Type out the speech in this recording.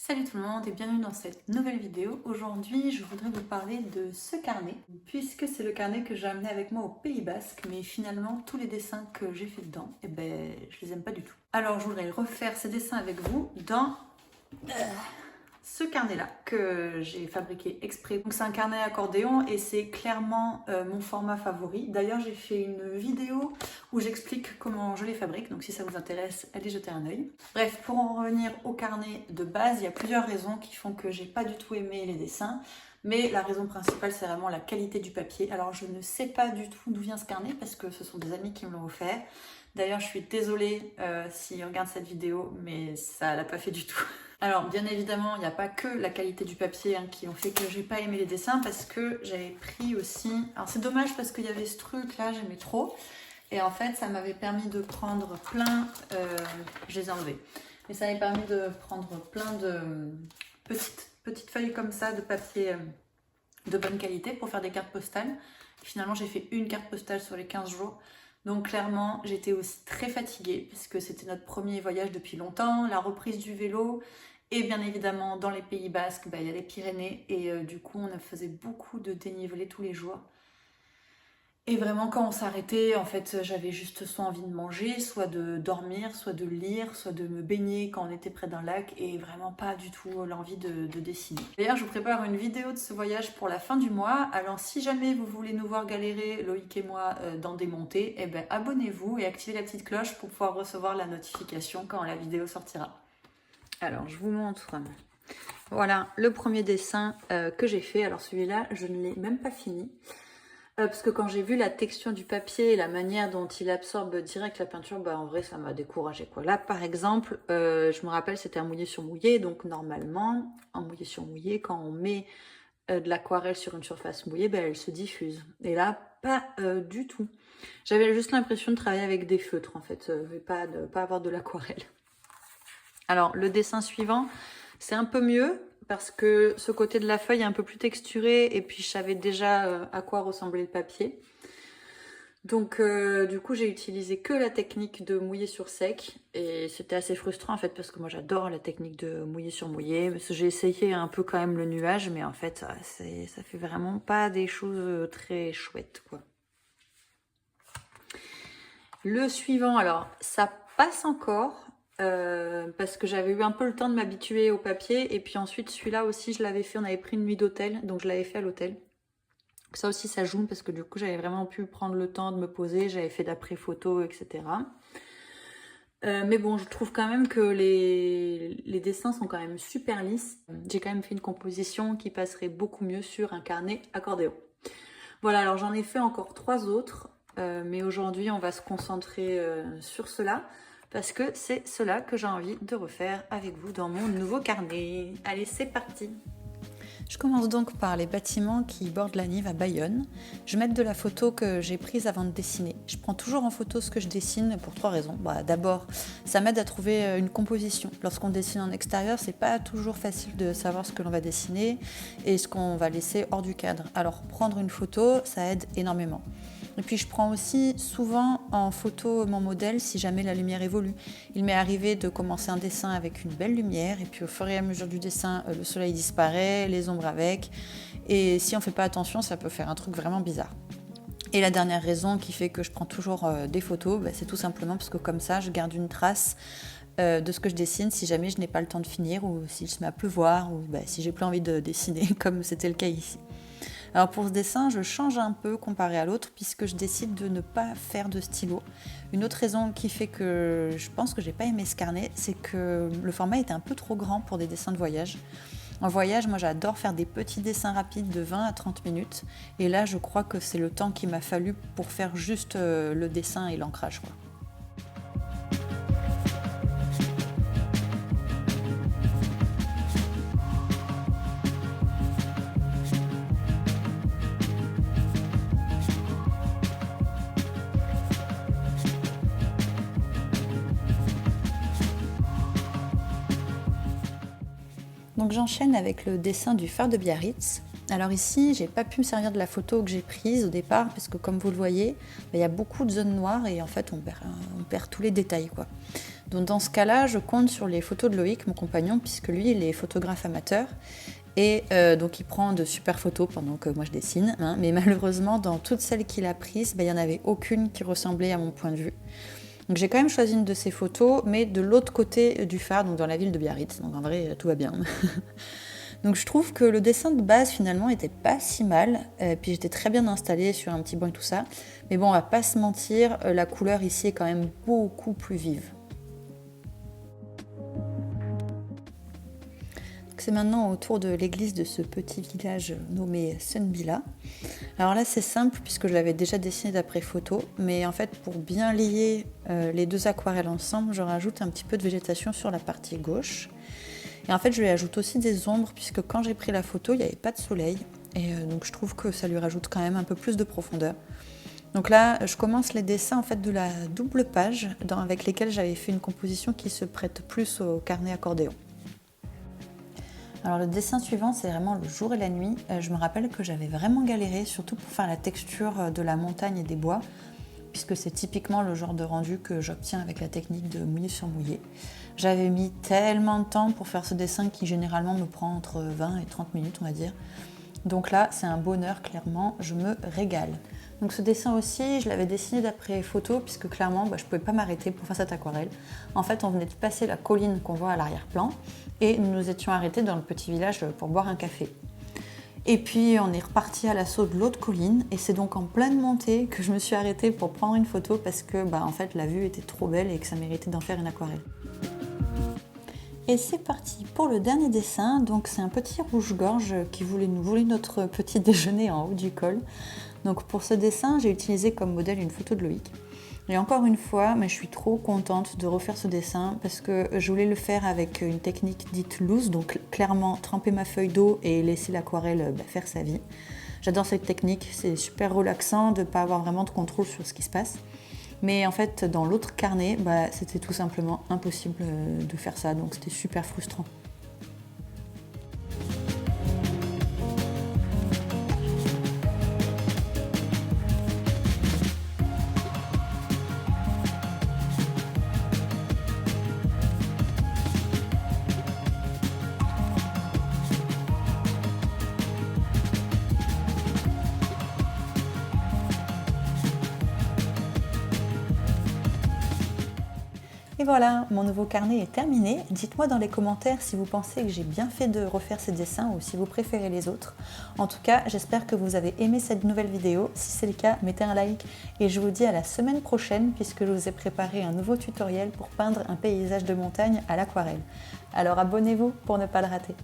Salut tout le monde et bienvenue dans cette nouvelle vidéo. Aujourd'hui, je voudrais vous parler de ce carnet, puisque c'est le carnet que j'ai amené avec moi au Pays Basque, mais finalement, tous les dessins que j'ai fait dedans, je les aime pas du tout. Alors, je voudrais refaire ces dessins avec vous dans ce carnet-là que j'ai fabriqué exprès. Donc c'est un carnet accordéon et c'est clairement mon format favori. D'ailleurs, j'ai fait une vidéo où j'explique comment je les fabrique, donc si ça vous intéresse, allez jeter un œil. Bref, pour en revenir au carnet de base, il y a plusieurs raisons qui font que j'ai pas du tout aimé les dessins. Mais la raison principale, c'est vraiment la qualité du papier. Alors, je ne sais pas du tout d'où vient ce carnet parce que ce sont des amis qui me l'ont offert. D'ailleurs, je suis désolée s'ils regardent cette vidéo, mais ça l'a pas fait du tout. Alors, bien évidemment, il n'y a pas que la qualité du papier qui ont fait que j'ai pas aimé les dessins parce que j'avais pris aussi... Alors, c'est dommage parce qu'il y avait ce truc-là, j'aimais trop. Et en fait, ça m'avait permis de prendre plein... je les ai enlevés. Mais ça m'avait permis de prendre plein de petites feuilles comme ça de papier de bonne qualité pour faire des cartes postales. Et finalement, j'ai fait une carte postale sur les 15 jours. Donc clairement, j'étais aussi très fatiguée puisque c'était notre premier voyage depuis longtemps, la reprise du vélo et bien évidemment dans les Pays Basques, il y a les Pyrénées et du coup on faisait beaucoup de dénivelé tous les jours. Et vraiment quand on s'arrêtait, en fait j'avais juste soit envie de manger, soit de dormir, soit de lire, soit de me baigner quand on était près d'un lac et vraiment pas du tout l'envie de dessiner. D'ailleurs je vous prépare une vidéo de ce voyage pour la fin du mois, alors si jamais vous voulez nous voir galérer, Loïc et moi, dans des montées, abonnez-vous et activez la petite cloche pour pouvoir recevoir la notification quand la vidéo sortira. Alors je vous montre. Voilà le premier dessin que j'ai fait. Alors celui-là je ne l'ai même pas fini. Parce que quand j'ai vu la texture du papier et la manière dont il absorbe direct la peinture, en vrai ça m'a découragée quoi. Là par exemple, je me rappelle c'était un mouillé sur mouillé, donc normalement en mouillé sur mouillé, quand on met de l'aquarelle sur une surface mouillée, elle se diffuse. Et là pas du tout. J'avais juste l'impression de travailler avec des feutres en fait, pas avoir de l'aquarelle. Alors le dessin suivant, c'est un peu mieux parce que ce côté de la feuille est un peu plus texturé et puis je savais déjà à quoi ressemblait le papier. Donc du coup j'ai utilisé que la technique de mouiller sur sec et c'était assez frustrant en fait parce que moi j'adore la technique de mouiller sur mouillé. Parce que j'ai essayé un peu quand même le nuage mais en fait ça fait vraiment pas des choses très chouettes quoi. Le suivant, alors ça passe encore. Parce que j'avais eu un peu le temps de m'habituer au papier et puis ensuite celui-là aussi je l'avais fait, on avait pris une nuit d'hôtel donc je l'avais fait à l'hôtel. Ça aussi ça joue parce que du coup j'avais vraiment pu prendre le temps de me poser, j'avais fait d'après photos etc. Mais bon je trouve quand même que les dessins sont quand même super lisses. J'ai quand même fait une composition qui passerait beaucoup mieux sur un carnet accordéon. Voilà, alors j'en ai fait encore 3 autres mais aujourd'hui on va se concentrer sur cela. Parce que c'est cela que j'ai envie de refaire avec vous dans mon nouveau carnet. Allez, c'est parti! Je commence donc par les bâtiments qui bordent la Nive à Bayonne. Je vais mettre de la photo que j'ai prise avant de dessiner. Je prends toujours en photo ce que je dessine pour 3 raisons. D'abord, ça m'aide à trouver une composition. Lorsqu'on dessine en extérieur, c'est pas toujours facile de savoir ce que l'on va dessiner et ce qu'on va laisser hors du cadre. Alors prendre une photo, ça aide énormément. Et puis je prends aussi souvent en photo mon modèle si jamais la lumière évolue. Il m'est arrivé de commencer un dessin avec une belle lumière et puis au fur et à mesure du dessin, le soleil disparaît, les ombres avec. Et si on ne fait pas attention, ça peut faire un truc vraiment bizarre. Et la dernière raison qui fait que je prends toujours des photos, c'est tout simplement parce que comme ça, je garde une trace de ce que je dessine si jamais je n'ai pas le temps de finir ou s'il se met à pleuvoir ou si j'ai plus envie de dessiner comme c'était le cas ici. Alors pour ce dessin, je change un peu comparé à l'autre puisque je décide de ne pas faire de stylo. Une autre raison qui fait que je pense que j'ai pas aimé ce carnet, c'est que le format était un peu trop grand pour des dessins de voyage. En voyage, moi j'adore faire des petits dessins rapides de 20 à 30 minutes et là je crois que c'est le temps qu'il m'a fallu pour faire juste le dessin et l'ancrage quoi. Donc j'enchaîne avec le dessin du phare de Biarritz. Alors ici, j'ai pas pu me servir de la photo que j'ai prise au départ parce que comme vous le voyez, il y a beaucoup de zones noires et en fait on perd tous les détails quoi. Donc dans ce cas-là, je compte sur les photos de Loïc, mon compagnon, puisque lui, il est photographe amateur. Et donc il prend de super photos pendant que moi je dessine. Hein. Mais malheureusement, dans toutes celles qu'il a prises, il n'y en avait aucune qui ressemblait à mon point de vue. Donc j'ai quand même choisi une de ces photos, mais de l'autre côté du phare, donc dans la ville de Biarritz. Donc en vrai, tout va bien. Donc je trouve que le dessin de base finalement était pas si mal, puis j'étais très bien installée sur un petit banc et tout ça. Mais bon, on va pas se mentir, la couleur ici est quand même beaucoup plus vive. C'est maintenant au tour de l'église de ce petit village nommé Sunbila. Alors là c'est simple puisque je l'avais déjà dessiné d'après photo, mais en fait pour bien lier les deux aquarelles ensemble, je rajoute un petit peu de végétation sur la partie gauche. Et en fait je lui ajoute aussi des ombres puisque quand j'ai pris la photo il n'y avait pas de soleil, et donc je trouve que ça lui rajoute quand même un peu plus de profondeur. Donc là je commence les dessins en fait de la double page avec lesquelles j'avais fait une composition qui se prête plus au carnet accordéon. Alors le dessin suivant, c'est vraiment le jour et la nuit. Je me rappelle que j'avais vraiment galéré, surtout pour faire la texture de la montagne et des bois, puisque c'est typiquement le genre de rendu que j'obtiens avec la technique de mouillé sur mouillé. J'avais mis tellement de temps pour faire ce dessin qui généralement me prend entre 20 et 30 minutes, on va dire. Donc là, c'est un bonheur, clairement, je me régale. Donc ce dessin aussi, je l'avais dessiné d'après photo, puisque clairement, je ne pouvais pas m'arrêter pour faire cette aquarelle. En fait, on venait de passer la colline qu'on voit à l'arrière-plan, et nous nous étions arrêtés dans le petit village pour boire un café. Et puis on est reparti à l'assaut de l'autre colline, et c'est donc en pleine montée que je me suis arrêtée pour prendre une photo, parce que en fait, la vue était trop belle et que ça méritait d'en faire une aquarelle. Et c'est parti pour le dernier dessin. Donc c'est un petit rouge-gorge qui voulait nous voler notre petit déjeuner en haut du col. Donc pour ce dessin, j'ai utilisé comme modèle une photo de Loïc. Et encore une fois, je suis trop contente de refaire ce dessin parce que je voulais le faire avec une technique dite loose, donc clairement tremper ma feuille d'eau et laisser l'aquarelle faire sa vie. J'adore cette technique, c'est super relaxant de ne pas avoir vraiment de contrôle sur ce qui se passe. Mais en fait, dans l'autre carnet, c'était tout simplement impossible de faire ça, donc c'était super frustrant. Et voilà, mon nouveau carnet est terminé. Dites-moi dans les commentaires si vous pensez que j'ai bien fait de refaire ces dessins ou si vous préférez les autres. En tout cas, j'espère que vous avez aimé cette nouvelle vidéo. Si c'est le cas, mettez un like et je vous dis à la semaine prochaine puisque je vous ai préparé un nouveau tutoriel pour peindre un paysage de montagne à l'aquarelle. Alors abonnez-vous pour ne pas le rater.